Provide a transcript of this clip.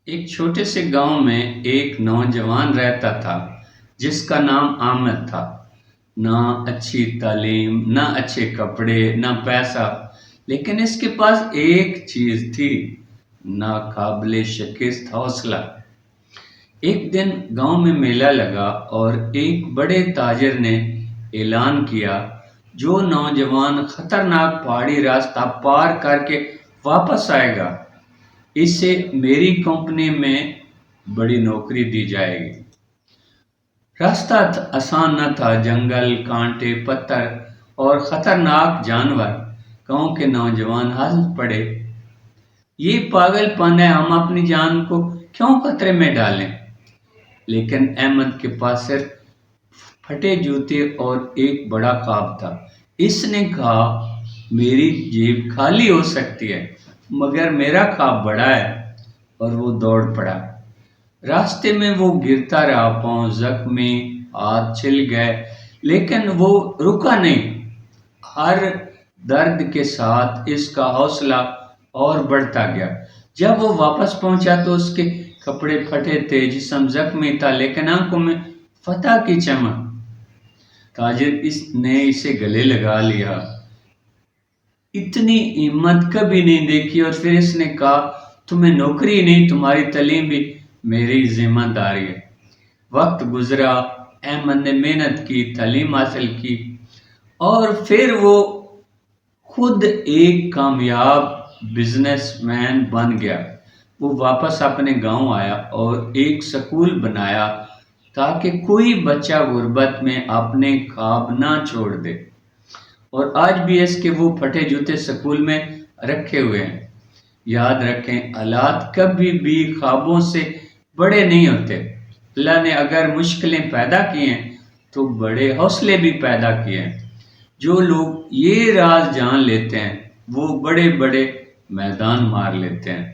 ایک چھوٹے سے گاؤں میں ایک نوجوان رہتا تھا جس کا نام عامر تھا۔ نہ اچھی تعلیم، نہ اچھے کپڑے، نہ پیسہ، لیکن اس کے پاس ایک چیز تھی: ناقابل شکست حوصلہ۔ ایک دن گاؤں میں میلہ لگا اور ایک بڑے تاجر نے اعلان کیا، جو نوجوان خطرناک پہاڑی راستہ پار کر کے واپس آئے گا، اسے میری کمپنی میں بڑی نوکری دی جائے گی۔ راستہ آسان نہ تھا، جنگل، کانٹے، پتھر اور خطرناک جانور۔ گاؤں کے نوجوان ہنس پڑے، یہ پاگل پن ہے، ہم اپنی جان کو کیوں خطرے میں ڈالیں؟ لیکن احمد کے پاس صرف پھٹے جوتے اور ایک بڑا خواب تھا۔ اس نے کہا، میری جیب خالی ہو سکتی ہے مگر میرا خواب بڑا ہے، اور وہ دوڑ پڑا۔ راستے میں وہ گرتا رہا، پاؤں زخمی، ہاتھ چھل گئے، لیکن وہ رکا نہیں۔ ہر درد کے ساتھ اس کا حوصلہ اور بڑھتا گیا۔ جب وہ واپس پہنچا تو اس کے کپڑے پھٹے تھے، جسم زخمی تھا، لیکن آنکھوں میں فتح کی چمک۔ تاجر نے اسے گلے لگا لیا، اتنی ہمت کبھی نہیں دیکھی، اور پھر اس نے کہا، تمہیں نوکری نہیں، تمہاری تعلیم بھی میری ذمہ داری ہے۔ وقت گزرا، احمد نے محنت کی، تعلیم حاصل کی، اور پھر وہ خود ایک کامیاب بزنس مین بن گیا۔ وہ واپس اپنے گاؤں آیا اور ایک سکول بنایا تاکہ کوئی بچہ غربت میں اپنے خواب نہ چھوڑ دے۔ اور آج بھی اس کے وہ پھٹے جوتے سکول میں رکھے ہوئے ہیں۔ یاد رکھیں، حالات کبھی بھی خوابوں سے بڑے نہیں ہوتے۔ اللہ نے اگر مشکلیں پیدا کی ہیں تو بڑے حوصلے بھی پیدا کیے ہیں۔ جو لوگ یہ راز جان لیتے ہیں وہ بڑے بڑے میدان مار لیتے ہیں۔